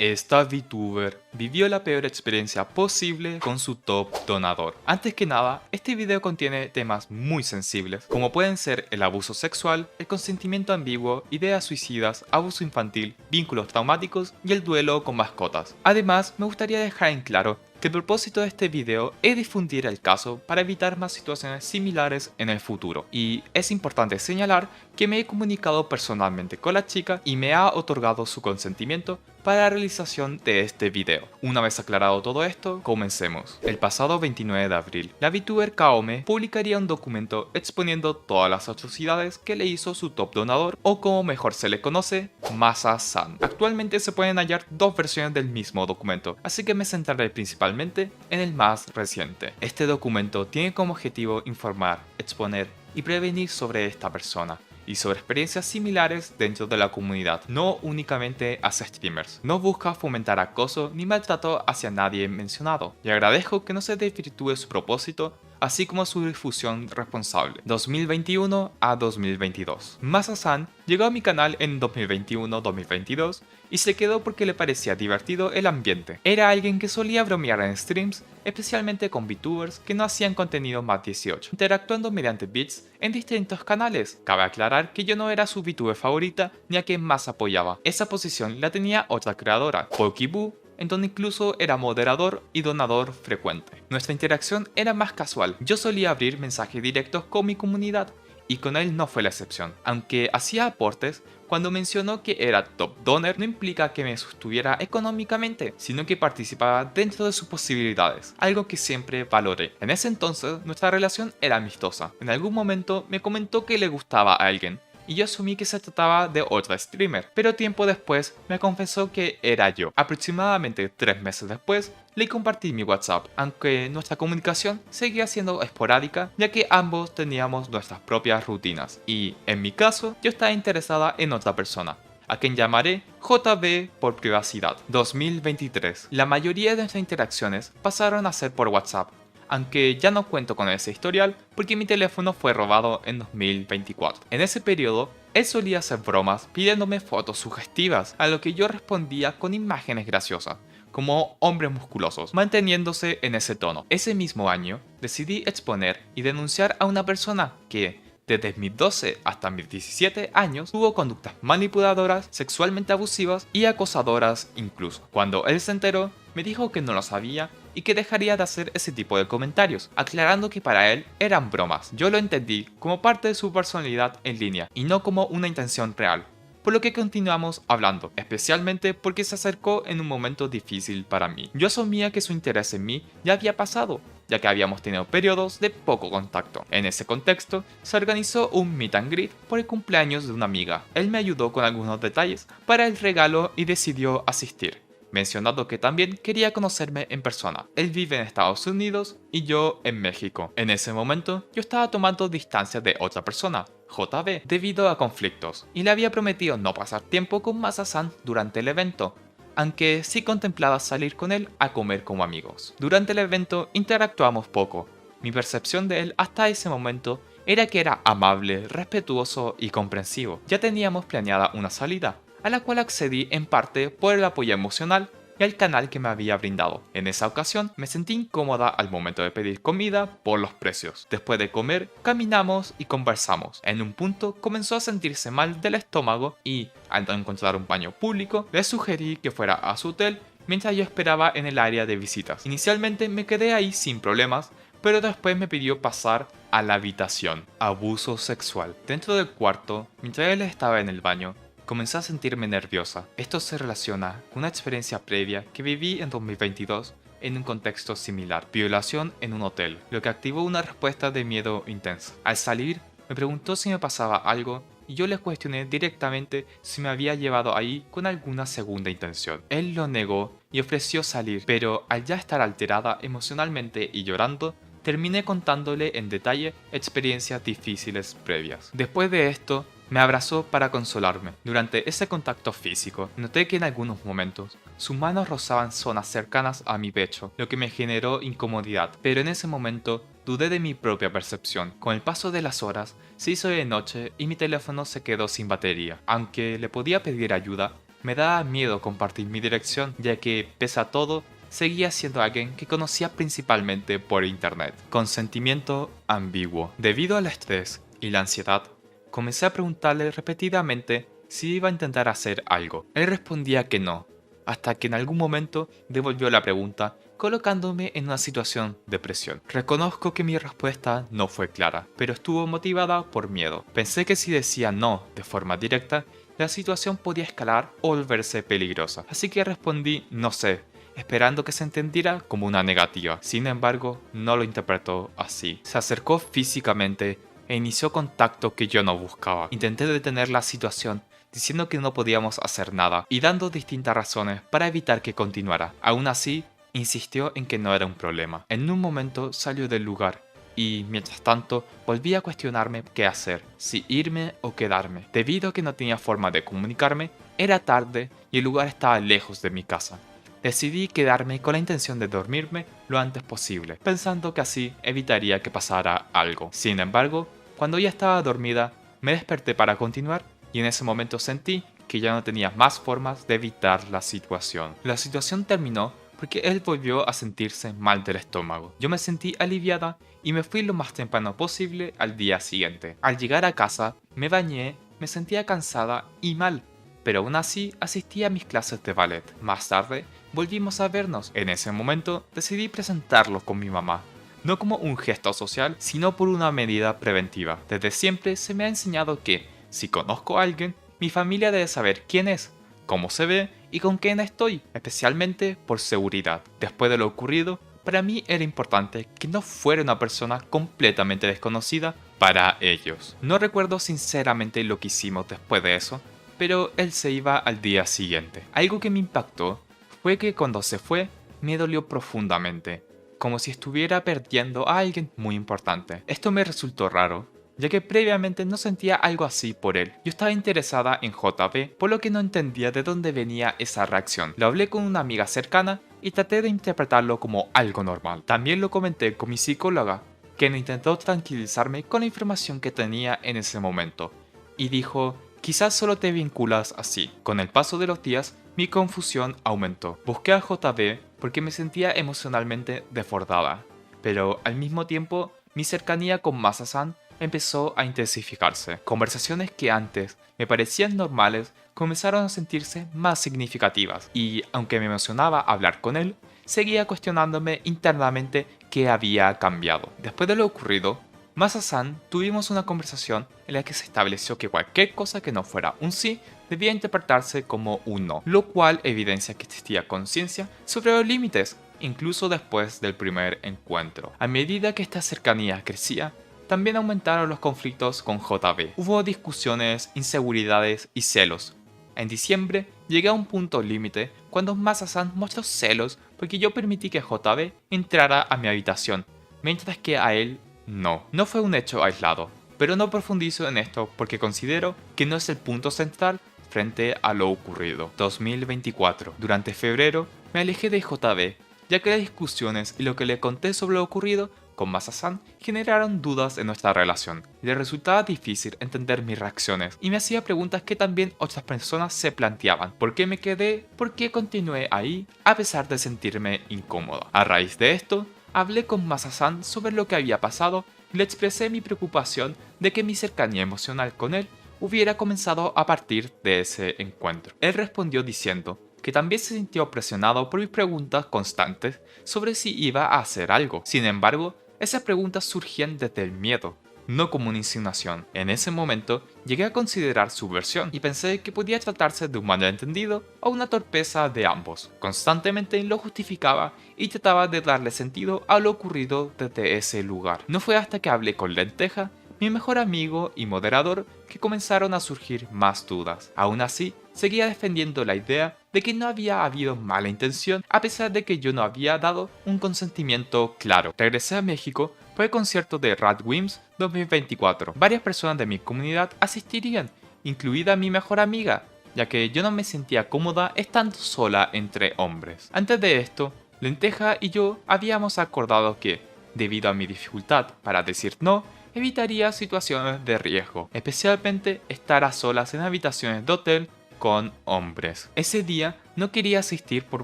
Esta VTuber vivió la peor experiencia posible con su top donador. Antes que nada, este video contiene temas muy sensibles, como pueden ser el abuso sexual, el consentimiento ambiguo, ideas suicidas, abuso infantil, vínculos traumáticos y el duelo con mascotas. Además, me gustaría dejar en claro que el propósito de este video es difundir el caso para evitar más situaciones similares en el futuro. Y es importante señalar que me he comunicado personalmente con la chica y me ha otorgado su consentimiento para la realización de este video. Una vez aclarado todo esto, comencemos. El pasado 29 de abril, la VTuber Kaome publicaría un documento exponiendo todas las atrocidades que le hizo su top donador, o como mejor se le conoce, Masa-san. Actualmente se pueden hallar dos versiones del mismo documento, así que me centraré principalmente en el más reciente. Este documento tiene como objetivo informar, exponer y prevenir sobre esta persona y sobre experiencias similares dentro de la comunidad, no únicamente hacia streamers. No busca fomentar acoso ni maltrato hacia nadie mencionado, y agradezco que no se desvirtúe su propósito, así como su difusión responsable. 2021 a 2022. Masa-san llegó a mi canal en 2021-2022 y se quedó porque le parecía divertido el ambiente. Era alguien que solía bromear en streams, especialmente con VTubers que no hacían contenido más 18, interactuando mediante bits en distintos canales. Cabe aclarar que yo no era su VTuber favorita ni a quien más apoyaba. Esa posición la tenía otra creadora, Pokiboo, en donde incluso era moderador y donador frecuente. Nuestra interacción era más casual. Yo solía abrir mensajes directos con mi comunidad, y con él no fue la excepción. Aunque hacía aportes, cuando mencionó que era top donor no implica que me sostuviera económicamente, sino que participaba dentro de sus posibilidades, algo que siempre valoré. En ese entonces nuestra relación era amistosa. En algún momento me comentó que le gustaba a alguien, y yo asumí que se trataba de otra streamer, pero tiempo después me confesó que era yo. Aproximadamente 3 meses después le compartí mi WhatsApp, aunque nuestra comunicación seguía siendo esporádica ya que ambos teníamos nuestras propias rutinas y, en mi caso, yo estaba interesada en otra persona, a quien llamaré JB por privacidad. 2023. La mayoría de nuestras interacciones pasaron a ser por WhatsApp, aunque ya no cuento con ese historial porque mi teléfono fue robado en 2024. En ese periodo, él solía hacer bromas pidiéndome fotos sugestivas, a lo que yo respondía con imágenes graciosas, como hombres musculosos, manteniéndose en ese tono. Ese mismo año, decidí exponer y denunciar a una persona que, desde mis 12 hasta mis 17 años, tuvo conductas manipuladoras, sexualmente abusivas y acosadoras incluso. Cuando él se enteró, me dijo que no lo sabía y que dejaría de hacer ese tipo de comentarios, aclarando que para él eran bromas. Yo lo entendí como parte de su personalidad en línea y no como una intención real, por lo que continuamos hablando, especialmente porque se acercó en un momento difícil para mí. Yo asumía que su interés en mí ya había pasado, ya que habíamos tenido periodos de poco contacto. En ese contexto, se organizó un meet and greet por el cumpleaños de una amiga. Él me ayudó con algunos detalles para el regalo y decidió asistir, mencionando que también quería conocerme en persona. Él vive en Estados Unidos y yo en México. En ese momento, yo estaba tomando distancia de otra persona, JB, debido a conflictos, y le había prometido no pasar tiempo con Masa-san durante el evento, aunque sí contemplaba salir con él a comer como amigos. Durante el evento interactuamos poco. Mi percepción de él hasta ese momento era que era amable, respetuoso y comprensivo. Ya teníamos planeada una salida, a la cual accedí en parte por el apoyo emocional y al canal que me había brindado. En esa ocasión me sentí incómoda al momento de pedir comida por los precios. Después de comer, caminamos y conversamos. En un punto comenzó a sentirse mal del estómago y, al no encontrar un baño público, le sugerí que fuera a su hotel mientras yo esperaba en el área de visitas. Inicialmente me quedé ahí sin problemas, pero después me pidió pasar a la habitación. Abuso sexual. Dentro del cuarto, mientras él estaba en el baño, comencé a sentirme nerviosa. Esto se relaciona con una experiencia previa que viví en 2022 en un contexto similar, violación en un hotel, lo que activó una respuesta de miedo intensa. Al salir, me preguntó si me pasaba algo y yo le cuestioné directamente si me había llevado ahí con alguna segunda intención. Él lo negó y ofreció salir, pero al ya estar alterada emocionalmente y llorando, terminé contándole en detalle experiencias difíciles previas. Después de esto, me abrazó para consolarme. Durante ese contacto físico, noté que en algunos momentos sus manos rozaban zonas cercanas a mi pecho, lo que me generó incomodidad, pero en ese momento dudé de mi propia percepción. Con el paso de las horas, se hizo de noche y mi teléfono se quedó sin batería. Aunque le podía pedir ayuda, Me daba miedo compartir mi dirección, ya que, pese a todo, seguía siendo alguien que conocía principalmente por internet. Consentimiento ambiguo. Debido al estrés y la ansiedad, comencé a preguntarle repetidamente si iba a intentar hacer algo. Él respondía que no, hasta que en algún momento devolvió la pregunta, colocándome en una situación de presión. Reconozco que mi respuesta no fue clara, pero estuvo motivada por miedo. Pensé que si decía no de forma directa, la situación podía escalar o volverse peligrosa. Así que respondí no sé, esperando que se entendiera como una negativa. Sin embargo, no lo interpretó así. Se acercó físicamente e inició contacto que yo no buscaba. Intenté detener la situación diciendo que no podíamos hacer nada y dando distintas razones para evitar que continuara. Aún así, insistió en que no era un problema. En un momento salió del lugar y, mientras tanto, volví a cuestionarme qué hacer, si irme o quedarme. Debido a que no tenía forma de comunicarme, era tarde y el lugar estaba lejos de mi casa. Decidí quedarme con la intención de dormirme lo antes posible, pensando que así evitaría que pasara algo. Sin embargo, cuando ya estaba dormida, me desperté para continuar y en ese momento sentí que ya no tenía más formas de evitar la situación. La situación terminó porque él volvió a sentirse mal del estómago. Yo me sentí aliviada y me fui lo más temprano posible al día siguiente. Al llegar a casa, me bañé, me sentía cansada y mal, pero aún así asistí a mis clases de ballet. Más tarde, volvimos a vernos. En ese momento, decidí presentarlo con mi mamá. No como un gesto social, sino por una medida preventiva. Desde siempre se me ha enseñado que, si conozco a alguien, mi familia debe saber quién es, cómo se ve y con quién estoy, especialmente por seguridad. Después de lo ocurrido, para mí era importante que no fuera una persona completamente desconocida para ellos. No recuerdo sinceramente lo que hicimos después de eso, pero él se iba al día siguiente. Algo que me impactó fue que cuando se fue, me dolió profundamente, como si estuviera perdiendo a alguien muy importante. Esto me resultó raro, ya que previamente no sentía algo así por él. Yo estaba interesada en JB, por lo que no entendía de dónde venía esa reacción. Lo hablé con una amiga cercana y traté de interpretarlo como algo normal. También lo comenté con mi psicóloga, quien intentó tranquilizarme con la información que tenía en ese momento, y dijo: quizás solo te vinculas así. Con el paso de los días, mi confusión aumentó. Busqué a JB porque me sentía emocionalmente desbordada, pero al mismo tiempo mi cercanía con Masa-san empezó a intensificarse. Conversaciones que antes me parecían normales comenzaron a sentirse más significativas y, aunque me emocionaba hablar con él, seguía cuestionándome internamente qué había cambiado. Después de lo ocurrido, Masa-san tuvimos una conversación en la que se estableció que cualquier cosa que no fuera un sí debía interpretarse como un no, lo cual evidencia que existía conciencia sobre los límites, incluso después del primer encuentro. A medida que esta cercanía crecía, también aumentaron los conflictos con JB. Hubo discusiones, inseguridades y celos. En diciembre llegué a un punto límite cuando Masa-san mostró celos porque yo permití que JB entrara a mi habitación, mientras que a él no. No fue un hecho aislado, pero no profundizo en esto porque considero que no es el punto central frente a lo ocurrido. 2024. Durante febrero me alejé de JB, ya que las discusiones y lo que le conté sobre lo ocurrido con Masa-san generaron dudas en nuestra relación. Le resultaba difícil entender mis reacciones y me hacía preguntas que también otras personas se planteaban. ¿Por qué me quedé? ¿Por qué continué ahí a pesar de sentirme incómoda? A raíz de esto, hablé con Masa-san sobre lo que había pasado y le expresé mi preocupación de que mi cercanía emocional con él hubiera comenzado a partir de ese encuentro. Él respondió diciendo que también se sintió presionado por mis preguntas constantes sobre si iba a hacer algo. Sin embargo, esas preguntas surgían desde el miedo, no como una insinuación. En ese momento, llegué a considerar su versión y pensé que podía tratarse de un malentendido o una torpeza de ambos. Constantemente lo justificaba y trataba de darle sentido a lo ocurrido desde ese lugar. No fue hasta que hablé con Lenteja, mi mejor amigo y moderador, que comenzaron a surgir más dudas. Aún así, seguía defendiendo la idea de que no había habido mala intención a pesar de que yo no había dado un consentimiento claro. Regresé a México por el concierto de Radwimps 2024. Varias personas de mi comunidad asistirían, incluida mi mejor amiga, ya que yo no me sentía cómoda estando sola entre hombres. Antes de esto, Lenteja y yo habíamos acordado que, debido a mi dificultad para decir no, evitaría situaciones de riesgo, especialmente estar a solas en habitaciones de hotel con hombres. Ese día no quería asistir por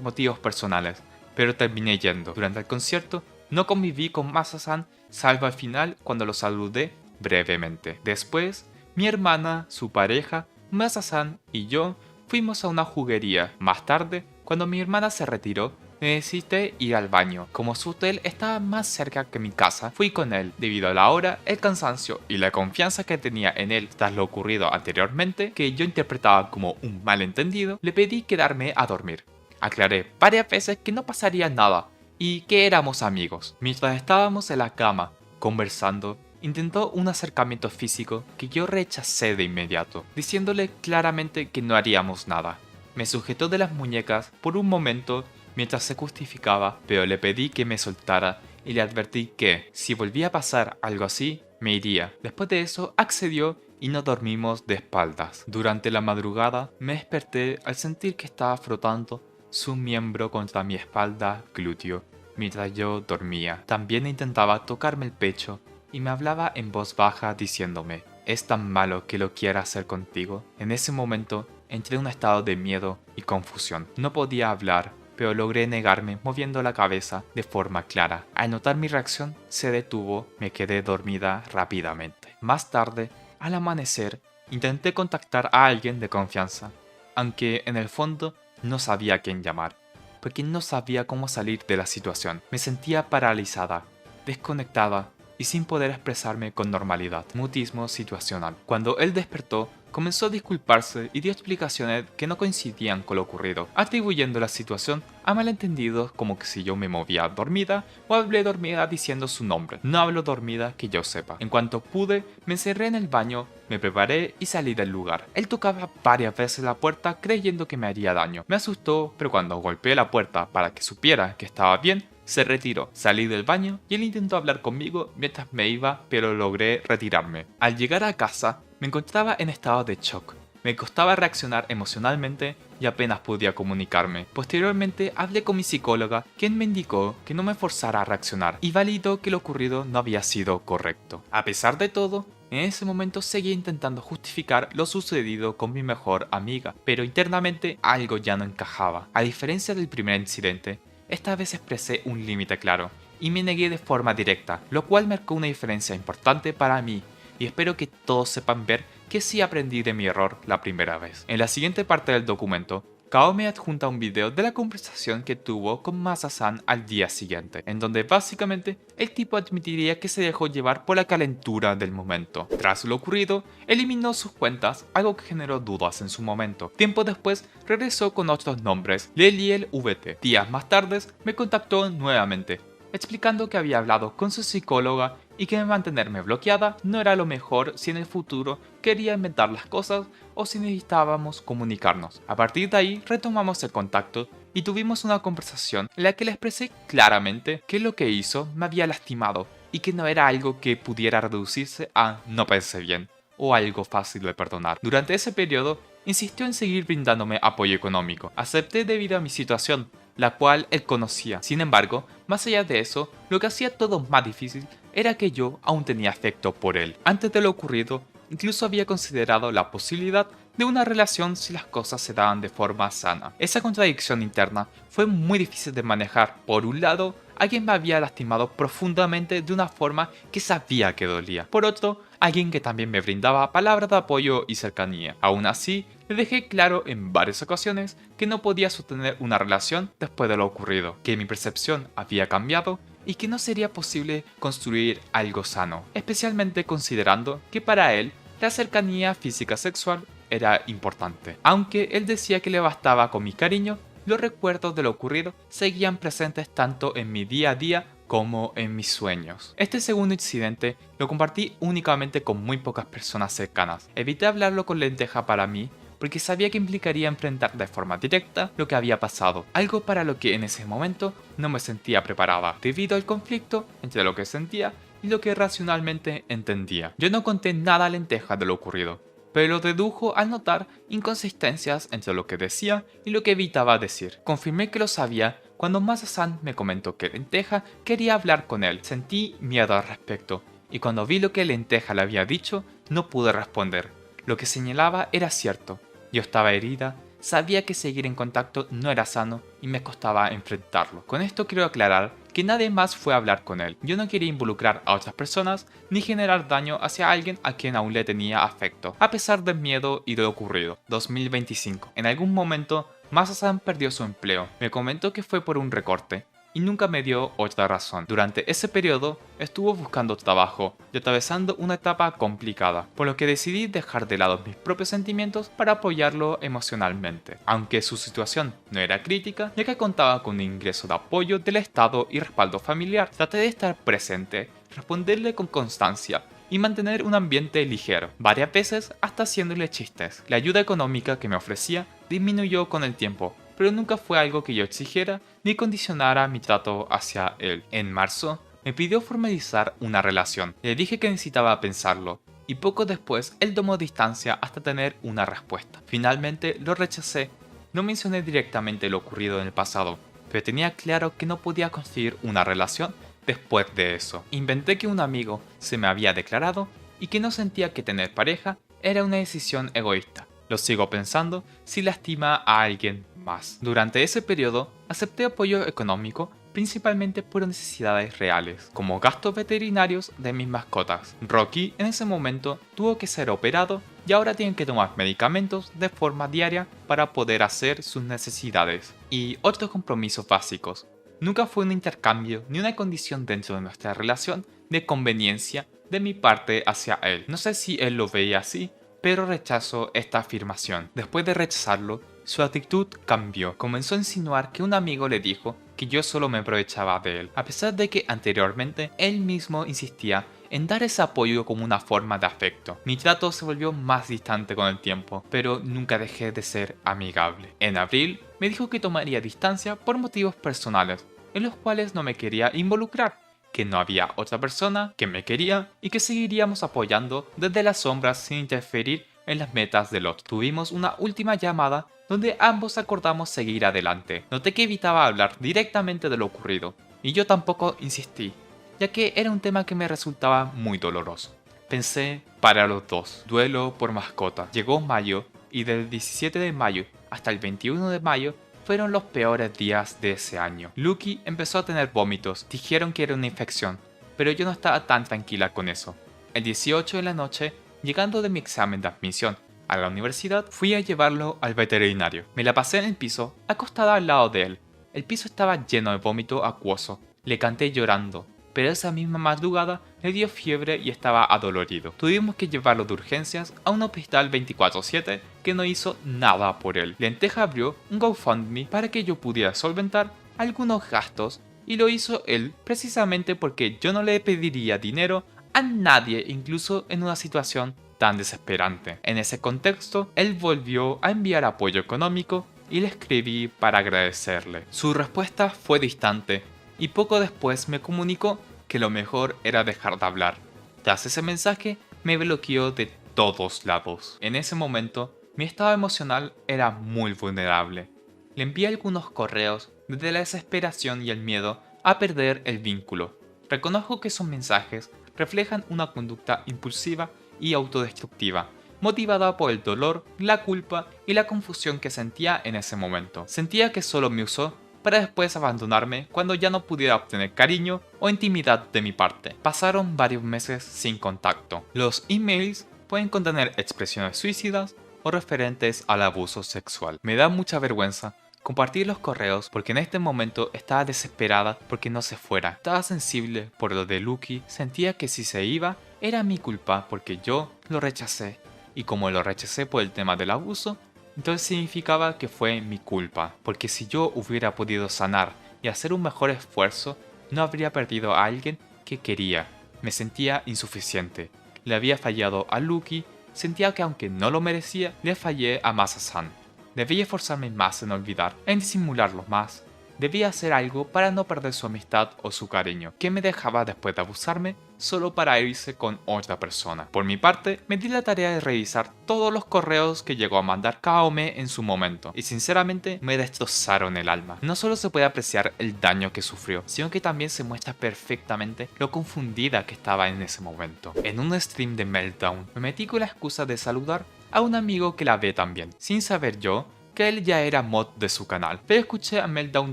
motivos personales, pero terminé yendo. Durante el concierto no conviví con Masa-san, salvo al final cuando lo saludé brevemente. Después, mi hermana, su pareja, Masa-san y yo fuimos a una juguería. Más tarde, cuando mi hermana se retiró, necesité ir al baño. Como su hotel estaba más cerca que mi casa, fui con él. Debido a la hora, el cansancio y la confianza que tenía en él tras lo ocurrido anteriormente, que yo interpretaba como un malentendido, le pedí quedarme a dormir. Aclaré varias veces que no pasaría nada y que éramos amigos. Mientras estábamos en la cama, conversando, intentó un acercamiento físico que yo rechacé de inmediato, diciéndole claramente que no haríamos nada. Me sujetó de las muñecas por un momento mientras se justificaba, pero le pedí que me soltara y le advertí que, si volvía a pasar algo así, me iría. Después de eso, accedió y nos dormimos de espaldas. Durante la madrugada, me desperté al sentir que estaba frotando su miembro contra mi espalda glúteo mientras yo dormía. También intentaba tocarme el pecho y me hablaba en voz baja diciéndome: ¿es tan malo que lo quiera hacer contigo? En ese momento entré en un estado de miedo y confusión. No podía hablar, pero logré negarme moviendo la cabeza de forma clara. Al notar mi reacción, se detuvo, me quedé dormida rápidamente. Más tarde, al amanecer, intenté contactar a alguien de confianza, aunque en el fondo no sabía a quién llamar, porque no sabía cómo salir de la situación. Me sentía paralizada, desconectada y sin poder expresarme con normalidad. Mutismo situacional. Cuando él despertó, comenzó a disculparse y dio explicaciones que no coincidían con lo ocurrido, atribuyendo la situación a malentendidos como que si yo me movía dormida o hablé dormida diciendo su nombre. No hablo dormida que yo sepa. En cuanto pude, me encerré en el baño, me preparé y salí del lugar. Él tocaba varias veces la puerta creyendo que me haría daño. Me asustó, pero cuando golpeé la puerta para que supiera que estaba bien, se retiró. Salí del baño y él intentó hablar conmigo mientras me iba, pero logré retirarme. Al llegar a casa, me encontraba en estado de shock. Me costaba reaccionar emocionalmente y apenas podía comunicarme. Posteriormente hablé con mi psicóloga, quien me indicó que no me forzara a reaccionar y validó que lo ocurrido no había sido correcto. A pesar de todo, en ese momento seguía intentando justificar lo sucedido con mi mejor amiga, pero internamente algo ya no encajaba. A diferencia del primer incidente, esta vez expresé un límite claro y me negué de forma directa, lo cual marcó una diferencia importante para mí y espero que todos sepan ver que sí aprendí de mi error la primera vez. En la siguiente parte del documento, Kao me adjunta un video de la conversación que tuvo con Masa-san al día siguiente, en donde básicamente el tipo admitiría que se dejó llevar por la calentura del momento. Tras lo ocurrido, eliminó sus cuentas, algo que generó dudas en su momento. Tiempo después, regresó con otros nombres, Leliel VT. Días más tarde, me contactó nuevamente, explicando que había hablado con su psicóloga y que mantenerme bloqueada no era lo mejor si en el futuro quería inventar las cosas o si necesitábamos comunicarnos. A partir de ahí retomamos el contacto y tuvimos una conversación en la que le expresé claramente que lo que hizo me había lastimado y que no era algo que pudiera reducirse a no pensé bien o algo fácil de perdonar. Durante ese periodo insistió en seguir brindándome apoyo económico. Acepté debido a mi situación, la cual él conocía. Sin embargo, más allá de eso, lo que hacía todo más difícil era que yo aún tenía afecto por él. Antes de lo ocurrido, incluso había considerado la posibilidad de una relación si las cosas se daban de forma sana. Esa contradicción interna fue muy difícil de manejar. Por un lado, alguien me había lastimado profundamente de una forma que sabía que dolía. Por otro, alguien que también me brindaba palabras de apoyo y cercanía. Aún así, le dejé claro en varias ocasiones que no podía sostener una relación después de lo ocurrido, que mi percepción había cambiado y que no sería posible construir algo sano, especialmente considerando que para él la cercanía física sexual era importante. Aunque él decía que le bastaba con mi cariño, los recuerdos de lo ocurrido seguían presentes tanto en mi día a día como en mis sueños. Este segundo incidente lo compartí únicamente con muy pocas personas cercanas. Evité hablarlo con Lenteja para mí porque sabía que implicaría enfrentar de forma directa lo que había pasado, algo para lo que en ese momento no me sentía preparada, debido al conflicto entre lo que sentía y lo que racionalmente entendía. Yo no conté nada a Lenteja de lo ocurrido, pero lo dedujo al notar inconsistencias entre lo que decía y lo que evitaba decir. Confirmé que lo sabía cuando Masa-san me comentó que Lenteja quería hablar con él. Sentí miedo al respecto, y cuando vi lo que Lenteja le había dicho, no pude responder. Lo que señalaba era cierto. Yo estaba herida, sabía que seguir en contacto no era sano y me costaba enfrentarlo. Con esto quiero aclarar que nadie más fue a hablar con él. Yo no quería involucrar a otras personas ni generar daño hacia alguien a quien aún le tenía afecto, a pesar del miedo y de lo ocurrido. 2025. En algún momento, Masa-san perdió su empleo. Me comentó que fue por un recorte y nunca me dio otra razón. Durante ese periodo estuvo buscando trabajo y atravesando una etapa complicada, por lo que decidí dejar de lado mis propios sentimientos para apoyarlo emocionalmente. Aunque su situación no era crítica, ya que contaba con un ingreso de apoyo del Estado y respaldo familiar, traté de estar presente, responderle con constancia y mantener un ambiente ligero, varias veces hasta haciéndole chistes. La ayuda económica que me ofrecía disminuyó con el tiempo, pero nunca fue algo que yo exigiera ni condicionara mi trato hacia él. En marzo, me pidió formalizar una relación. Le dije que necesitaba pensarlo, y poco después él tomó distancia hasta tener una respuesta. Finalmente lo rechacé. No mencioné directamente lo ocurrido en el pasado, pero tenía claro que no podía conseguir una relación después de eso. Inventé que un amigo se me había declarado y que no sentía que tener pareja era una decisión egoísta. Lo sigo pensando si lastima a alguien más. Durante ese periodo acepté apoyo económico principalmente por necesidades reales, como gastos veterinarios de mis mascotas. Rocky en ese momento tuvo que ser operado y ahora tiene que tomar medicamentos de forma diaria para poder hacer sus necesidades. Y otros compromisos básicos. Nunca fue un intercambio ni una condición dentro de nuestra relación de conveniencia de mi parte hacia él. No sé si él lo veía así, pero rechazo esta afirmación. Después de rechazarlo, su actitud cambió. Comenzó a insinuar que un amigo le dijo que yo solo me aprovechaba de él, a pesar de que anteriormente él mismo insistía en dar ese apoyo como una forma de afecto. Mi trato se volvió más distante con el tiempo, pero nunca dejé de ser amigable. En abril, me dijo que tomaría distancia por motivos personales, en los cuales no me quería involucrar, que no había otra persona que me quería y que seguiríamos apoyando desde las sombras sin interferir en las metas del otro. Tuvimos una última llamada donde ambos acordamos seguir adelante. Noté que evitaba hablar directamente de lo ocurrido, y yo tampoco insistí, ya que era un tema que me resultaba muy doloroso. Pensé para los dos, duelo por mascota. Llegó mayo y del 17 de mayo hasta el 21 de mayo fueron los peores días de ese año. Lucky empezó a tener vómitos, dijeron que era una infección, pero yo no estaba tan tranquila con eso. El 18 de la noche, llegando de mi examen de admisión a la universidad, fui a llevarlo al veterinario. Me la pasé en el piso, acostada al lado de él. El piso estaba lleno de vómito acuoso. Le canté llorando, pero esa misma madrugada le dio fiebre y estaba adolorido. Tuvimos que llevarlo de urgencias a un hospital 24/7 que no hizo nada por él. Lenteja abrió un GoFundMe para que yo pudiera solventar algunos gastos y lo hizo él precisamente porque yo no le pediría dinero a nadie, incluso en una situación tan desesperante. En ese contexto, él volvió a enviar apoyo económico y le escribí para agradecerle. Su respuesta fue distante y poco después me comunicó que lo mejor era dejar de hablar. Tras ese mensaje, me bloqueó de todos lados. En ese momento, mi estado emocional era muy vulnerable. Le envié algunos correos desde la desesperación y el miedo a perder el vínculo. Reconozco que esos mensajes reflejan una conducta impulsiva y autodestructiva, motivada por el dolor, la culpa y la confusión que sentía en ese momento. Sentía que solo me usó para después abandonarme cuando ya no pudiera obtener cariño o intimidad de mi parte. Pasaron varios meses sin contacto. Los emails pueden contener expresiones suicidas o referentes al abuso sexual. Me da mucha vergüenza compartir los correos porque en este momento estaba desesperada porque no se fuera. Estaba sensible por lo de Lucky, sentía que si se iba era mi culpa porque yo lo rechacé, y como lo rechacé por el tema del abuso, entonces significaba que fue mi culpa, porque si yo hubiera podido sanar y hacer un mejor esfuerzo, no habría perdido a alguien que quería. Me sentía insuficiente. Le había fallado a Lucky, sentía que aunque no lo merecía, le fallé a Masa-san. Debía esforzarme más en olvidar, en disimularlo más. Debía hacer algo para no perder su amistad o su cariño, que me dejaba después de abusarme solo para irse con otra persona. Por mi parte, me di la tarea de revisar todos los correos que llegó a mandar Kaome en su momento, y sinceramente me destrozaron el alma. No solo se puede apreciar el daño que sufrió, sino que también se muestra perfectamente lo confundida que estaba en ese momento. En un stream de Meltdown, me metí con la excusa de saludar a un amigo que la ve también, sin saber yo que él ya era mod de su canal. Pero escuché a Meltdown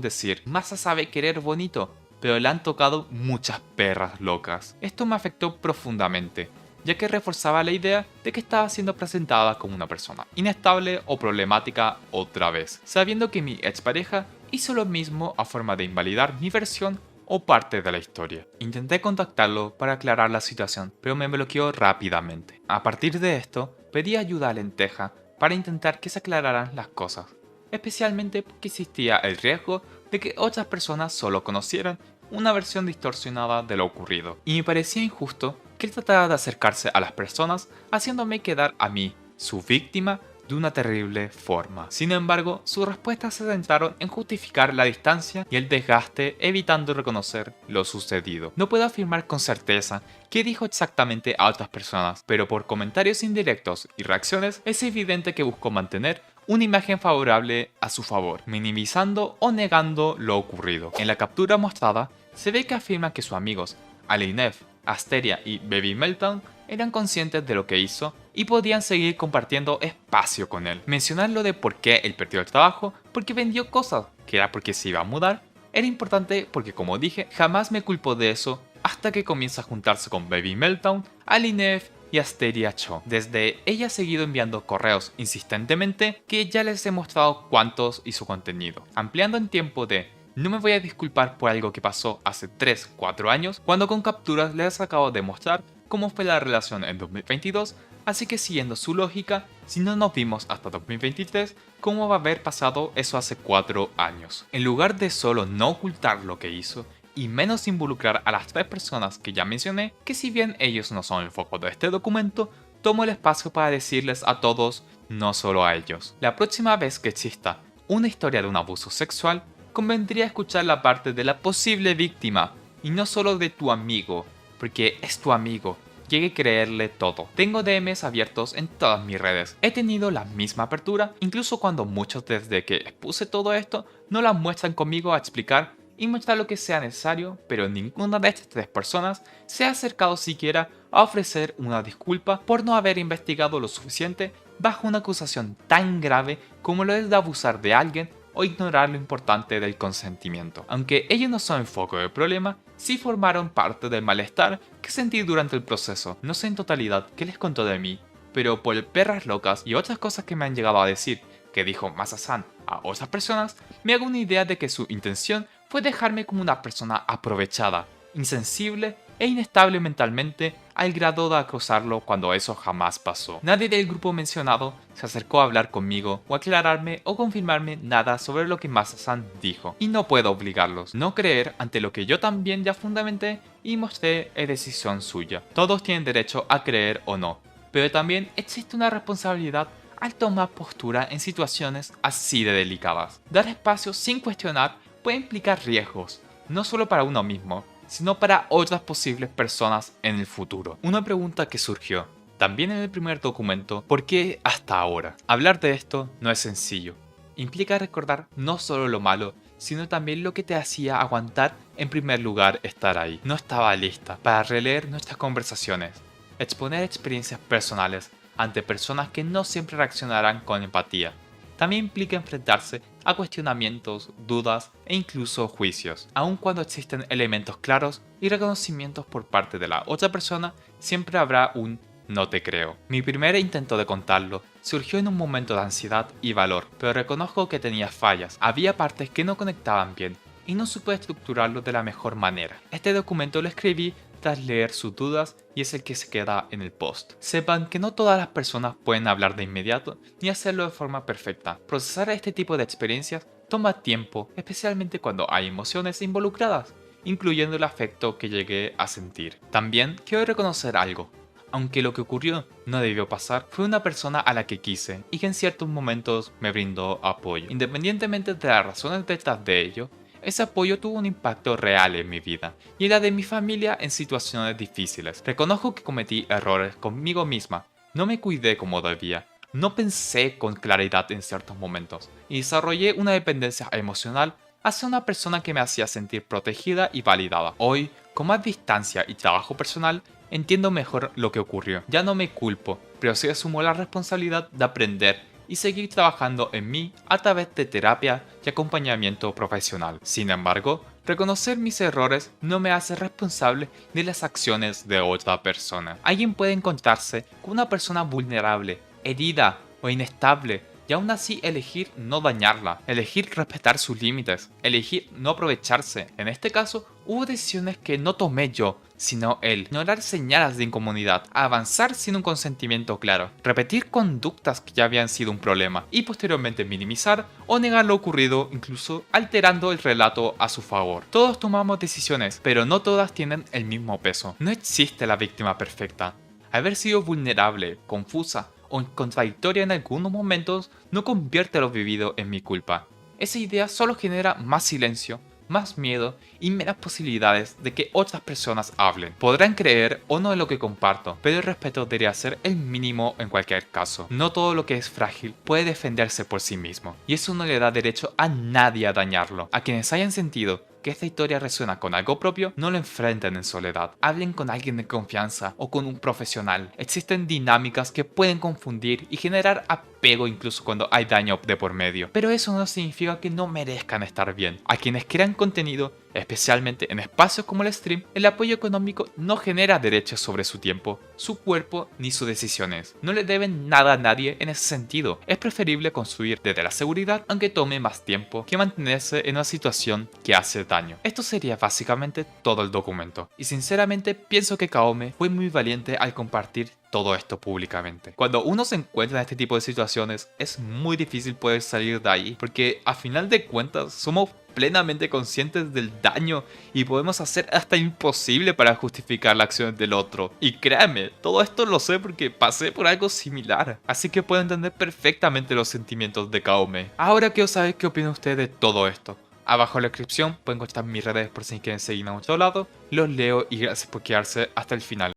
decir: Masa sabe querer bonito, pero le han tocado muchas perras locas. Esto me afectó profundamente, ya que reforzaba la idea de que estaba siendo presentada como una persona inestable o problemática otra vez, sabiendo que mi expareja hizo lo mismo a forma de invalidar mi versión o parte de la historia. Intenté contactarlo para aclarar la situación, pero me bloqueó rápidamente. A partir de esto, pedí ayuda a Lenteja para intentar que se aclararan las cosas, especialmente porque existía el riesgo de que otras personas solo conocieran una versión distorsionada de lo ocurrido, y me parecía injusto que él tratara de acercarse a las personas haciéndome quedar a mí, su víctima, de una terrible forma. Sin embargo, sus respuestas se centraron en justificar la distancia y el desgaste, evitando reconocer lo sucedido. No puedo afirmar con certeza qué dijo exactamente a otras personas, pero por comentarios indirectos y reacciones es evidente que buscó mantener una imagen favorable a su favor, minimizando o negando lo ocurrido. En la captura mostrada, se ve que afirma que sus amigos, Alinef, Asteria y Baby Meltdown, eran conscientes de lo que hizo y podían seguir compartiendo espacio con él. Mencionar lo de por qué él perdió el trabajo, porque vendió cosas, que era porque se iba a mudar, era importante porque, como dije, jamás me culpó de eso hasta que comienza a juntarse con Baby Meltdown, Alinef y Asteria Cho. Desde ella ha seguido enviando correos insistentemente, que ya les he mostrado cuántos y su contenido, ampliando en tiempo de: no me voy a disculpar por algo que pasó hace 3-4 años, cuando con capturas les acabo de mostrar cómo fue la relación en 2022, así que siguiendo su lógica, si no nos vimos hasta 2023, ¿cómo va a haber pasado eso hace 4 años? En lugar de solo no ocultar lo que hizo, y menos involucrar a las 3 personas que ya mencioné, que si bien ellos no son el foco de este documento, tomo el espacio para decirles a todos, no solo a ellos. La próxima vez que exista una historia de un abuso sexual, convendría escuchar la parte de la posible víctima y no solo de tu amigo, porque es tu amigo, llegue a creerle todo. Tengo DMs abiertos en todas mis redes. He tenido la misma apertura, incluso cuando muchos desde que expuse todo esto no la muestran conmigo a explicar y mostrar lo que sea necesario, pero ninguna de estas 3 personas se ha acercado siquiera a ofrecer una disculpa por no haber investigado lo suficiente bajo una acusación tan grave como lo es de abusar de alguien o ignorar lo importante del consentimiento. Aunque ellos no son el foco del problema, sí formaron parte del malestar que sentí durante el proceso. No sé en totalidad qué les contó de mí, pero por perras locas y otras cosas que me han llegado a decir que dijo Masa-san a otras personas, me hago una idea de que su intención fue dejarme como una persona aprovechada, insensible e inestable mentalmente, al grado de acosarlo cuando eso jamás pasó. Nadie del grupo mencionado se acercó a hablar conmigo o aclararme o confirmarme nada sobre lo que Masa-san dijo, y no puedo obligarlos. No creer ante lo que yo también ya fundamenté y mostré es decisión suya. Todos tienen derecho a creer o no, pero también existe una responsabilidad al tomar postura en situaciones así de delicadas. Dar espacio sin cuestionar puede implicar riesgos, no solo para uno mismo, sino para otras posibles personas en el futuro. Una pregunta que surgió también en el primer documento: ¿por qué hasta ahora? Hablar de esto no es sencillo. Implica recordar no solo lo malo, sino también lo que te hacía aguantar en primer lugar estar ahí. No estaba lista para releer nuestras conversaciones, exponer experiencias personales ante personas que no siempre reaccionarán con empatía. También implica enfrentarse a cuestionamientos, dudas e incluso juicios. Aun cuando existen elementos claros y reconocimientos por parte de la otra persona, siempre habrá un no te creo. Mi primer intento de contarlo surgió en un momento de ansiedad y valor, pero reconozco que tenía fallas. Había partes que no conectaban bien y no supe estructurarlo de la mejor manera. Este documento lo escribí tras leer sus dudas y es el que se queda en el post. Sepan que no todas las personas pueden hablar de inmediato ni hacerlo de forma perfecta. Procesar este tipo de experiencias toma tiempo, especialmente cuando hay emociones involucradas, incluyendo el afecto que llegué a sentir. También quiero reconocer algo. Aunque lo que ocurrió no debió pasar, fue una persona a la que quise y que en ciertos momentos me brindó apoyo. Independientemente de las razones detrás de ello, ese apoyo tuvo un impacto real en mi vida y en la de mi familia en situaciones difíciles. Reconozco que cometí errores conmigo misma, no me cuidé como debía, no pensé con claridad en ciertos momentos y desarrollé una dependencia emocional hacia una persona que me hacía sentir protegida y validada. Hoy, con más distancia y trabajo personal, entiendo mejor lo que ocurrió. Ya no me culpo pero sí asumo la responsabilidad de aprender y seguir trabajando en mí a través de terapia y acompañamiento profesional. Sin embargo, reconocer mis errores no me hace responsable de las acciones de otra persona. Alguien puede encontrarse con una persona vulnerable, herida o inestable y aún así elegir no dañarla, elegir respetar sus límites, elegir no aprovecharse. En este caso, hubo decisiones que no tomé yo, sino él. Ignorar señales de incomodidad, avanzar sin un consentimiento claro, repetir conductas que ya habían sido un problema y posteriormente minimizar o negar lo ocurrido, incluso alterando el relato a su favor. Todos tomamos decisiones, pero no todas tienen el mismo peso. No existe la víctima perfecta. Haber sido vulnerable, confusa o contradictoria en algunos momentos no convierte lo vivido en mi culpa. Esa idea solo genera más silencio, más miedo y menos posibilidades de que otras personas hablen. Podrán creer o no en lo que comparto, pero el respeto debería ser el mínimo en cualquier caso. No todo lo que es frágil puede defenderse por sí mismo, y eso no le da derecho a nadie a dañarlo. A quienes hayan sentido que esta historia resuena con algo propio, no lo enfrenten en soledad. Hablen con alguien de confianza o con un profesional. Existen dinámicas que pueden confundir y generar apego incluso cuando hay daño de por medio. Pero eso no significa que no merezcan estar bien. A quienes crean contenido, especialmente en espacios como el stream, el apoyo económico no genera derechos sobre su tiempo, su cuerpo ni sus decisiones. No le deben nada a nadie en ese sentido. Es preferible construir desde la seguridad, aunque tome más tiempo, que mantenerse en una situación que hace daño. Esto sería básicamente todo el documento. Y sinceramente pienso que Kaome fue muy valiente al compartir todo esto públicamente. Cuando uno se encuentra en este tipo de situaciones, es muy difícil poder salir de ahí, porque a final de cuentas somos plenamente conscientes del daño y podemos hacer hasta imposible para justificar las acciones del otro. Y créanme, todo esto lo sé porque pasé por algo similar, así que puedo entender perfectamente los sentimientos de Kaome. Ahora quiero saber qué opina usted de todo esto. Abajo en la descripción pueden encontrar mis redes por si quieren seguirme a otro lado. Los leo y gracias por quedarse hasta el final.